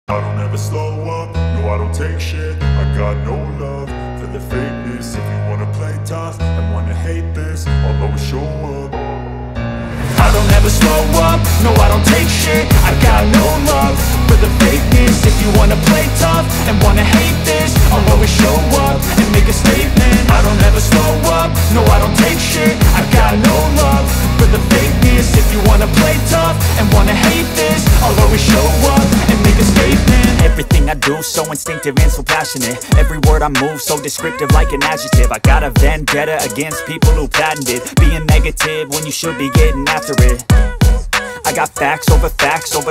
I don't ever slow up, no I don't take shit. I got no love for the fakeness. If you wanna play tough and wanna hate this, I'll always show up. I don't ever slow up, no I don't take shit. I got no love for the fakeness. If you wanna play tough and wanna hate this, I'll always show up and make a statement. I don't ever slow up, no I don't take shit. I got no love for the fakeness. If you wanna play tough and wanna hate this, I'll always show up and make a statement. Everything I do so instinctive and so passionate. Every word I move so descriptive like an adjective. I got a vendetta against people who patented being negative when you should be getting after it. I got facts over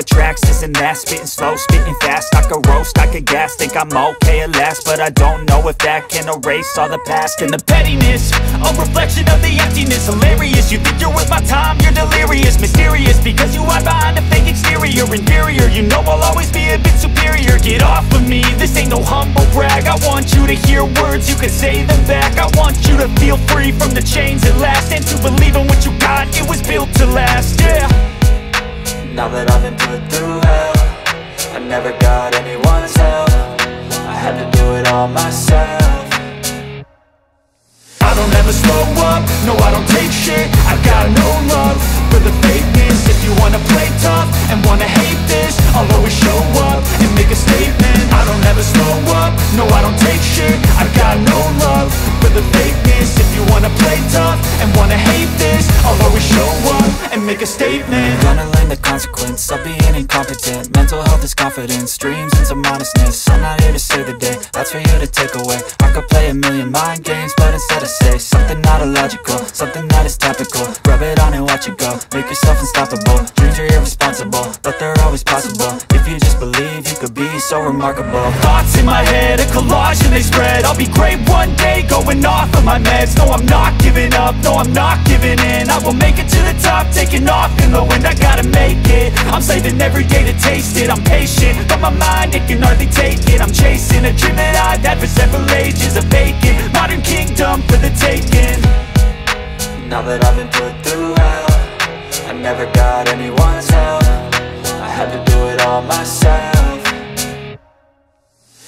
tracks, this and that. Spitting slow, spitting fast. I could roast, I could gas. Think I'm okay at last, but I don't know if that can erase all the past. And the pettiness, a reflection of the emptiness. Hilarious, you think you're worth my time, you're delirious. Mysterious, because you hide behind a fake exterior. Inferior, you know I'll always be a bit superior. Get off of me, this ain't no humble brag. I want you to hear words, you can say them back. I want you to feel free from the chains at last, and to believe in what you got, it was built to last, yeah. Now that I've been put through hell, I never got anyone's help. I had to do it all myself. I don't ever slow up, no I don't take shit. I got no love for the fakeness. If you wanna play tough and wanna hate this, I'll always show up and make a statement. I don't ever slow up, no I don't take shit. I got no love for the fakeness. If you wanna play tough and wanna hate this, I'll always show up and make a statement. Gonna learn the consequence of being incompetent. Mental health is confidence, dreams and some honestness. I'm not here to save the day, that's for you to take away. I could play a million mind games, but instead I say something not illogical, something that is topical. Rub it on and watch it go, make yourself unstoppable. Dreams are irresponsible, but they're always possible. If you just believe, you could be so remarkable. Thoughts in my head, a collage and they spread. I'll be great one day, going off of my meds. No, I'm not giving up, no, I'm not giving in. I will make it to the top, taking off in the wind. I gotta make it, I'm saving every day to taste it. I'm patient, but my mind, it can hardly take it. I'm chasing a dream that I've had for several ages. A vacant, modern kingdom for the taking. Now that I've been put through hell, I never got anyone's help. I had to do it all myself.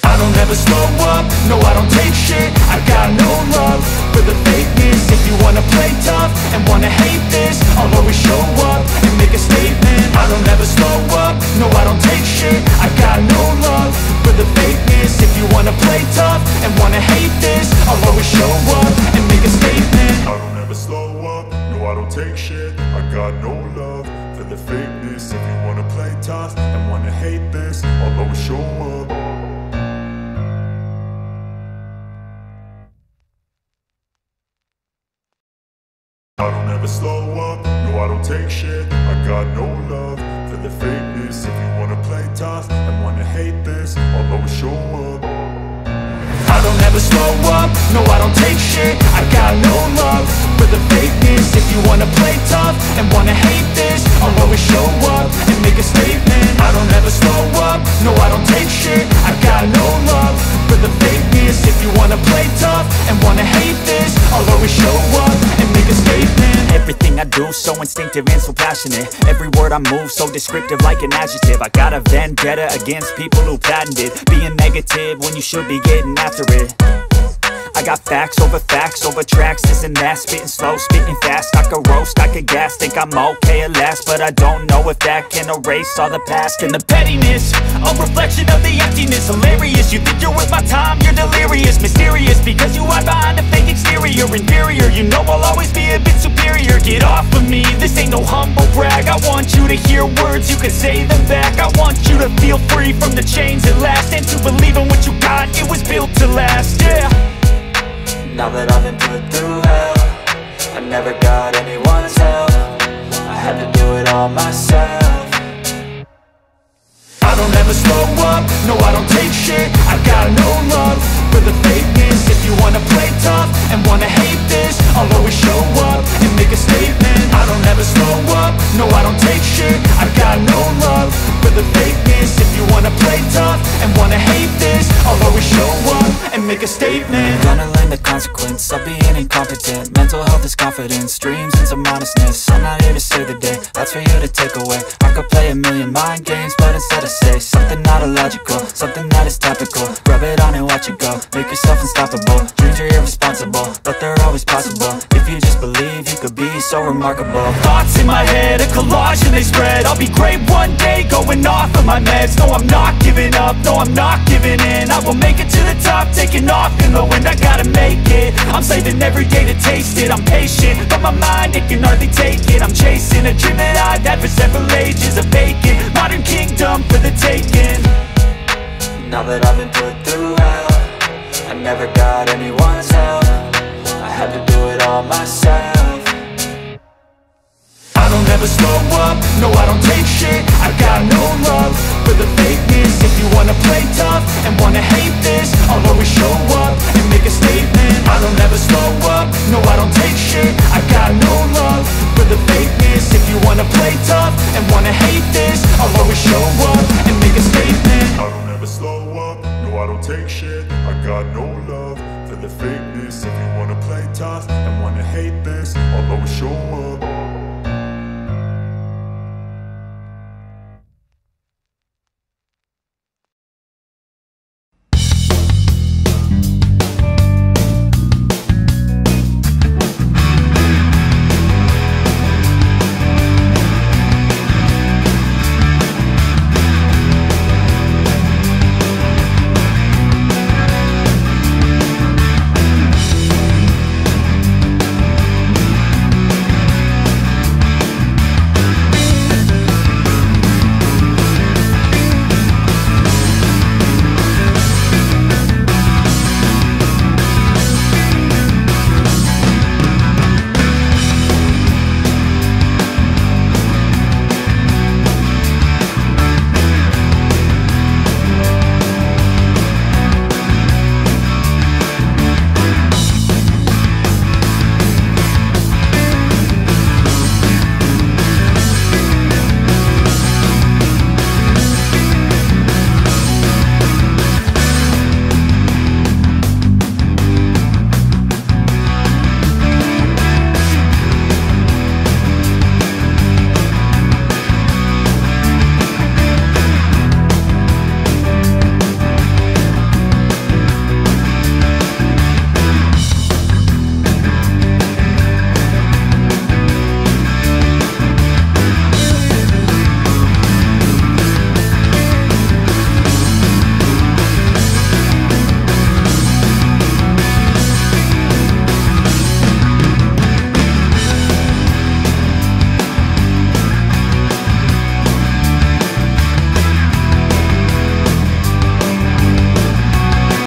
I don't ever slow up, no I don't take shit. I got no love for the fakeness. If you wanna play tough and wanna hate this, I'll always show up and make a statement. I don't ever slow up, no I don't take shit. I got no love for the fakeness. If you wanna play tough and wanna hate this, I'll always show up and make a statement. I don't ever slow up, no I don't take shit. I got no love for the fakeness. If you wanna play tough and wanna hate this, I'll always show up. I don't ever slow up, no I don't take shit. I got no love for the fakeness. If you wanna play tough and wanna hate this, I'll always show up. I don't ever slow up, no I don't take shit. I got no love for the fakeness. If you wanna play tough and wanna hate this, I'll always show up and make a statement. I don't ever slow up, no I don't take shit. I got no love for the fakeness. If you wanna play tough and wanna hate this, I'll always show up and make a statement. Everything I do so instinctive and so passionate. Every word I move so descriptive like an adjective. I got a vendetta against people who patented being negative when you should be getting after it. I got facts over tracks, this and that. Spitting slow, spitting fast. I could roast, I could gas. Think I'm okay at last, but I don't know if that can erase all the past. And the pettiness, a reflection of the emptiness. Hilarious, you think you're worth my time, you're delirious. Mysterious, because you hide behind a fake exterior. Inferior, you know I'll always be a bit superior. Get off of me, this ain't no humble brag. I want you to hear words, you can say them back. I want you to feel free from the chains at last, and to believe in what you got, it was built to last, yeah. Now that I've been put through hell, I never got anyone's help. I had to do it all myself. I don't ever slow up, no I don't take shit. I got no love for the fakeness. If you wanna play tough and wanna hate this, I'll always show up and make a statement. I don't ever slow up, no I don't take shit. I got no love for the fakeness. If you wanna play tough and wanna hate this, I'll always show up and make a statement. Gonna learn the consequence of being incompetent. Mental health is confidence. confidence, dreams and some honestness. I'm not here to save the day, that's for you to take away. I could play a million mind games, but instead I say something not illogical, something that is topical. Rub it on and watch it go, make yourself unstoppable. Dreams are irresponsible, but they're always possible. If you just believe, you could be so remarkable. Thoughts in my head, a collage and they spread. I'll be great one day, going off of my meds. No, I'm not giving up, no, I'm not giving in. I will make it to the top, taking off in the wind. I gotta make it, I'm saving every day to taste it. I'm patient, but my mind, it can hardly take it. I'm chasing a dream that I've had for several ages. A vacant, modern kingdom for the taking. Now that I've been put through hell, I never got anyone's help, I had to do it all myself. I don't ever slow up, no I don't take shit. I got no love for the fakeness. If you wanna play tough and wanna hate this, I'll always show up and make a statement. I don't ever slow up, no I don't take shit. I got no love for the fakeness. If you wanna play tough and wanna hate this, I'll always show up and make a statement. I don't ever slow up, no I don't take shit. I got no love for the fakeness. If you wanna play tough and wanna hate this, I'll always show up.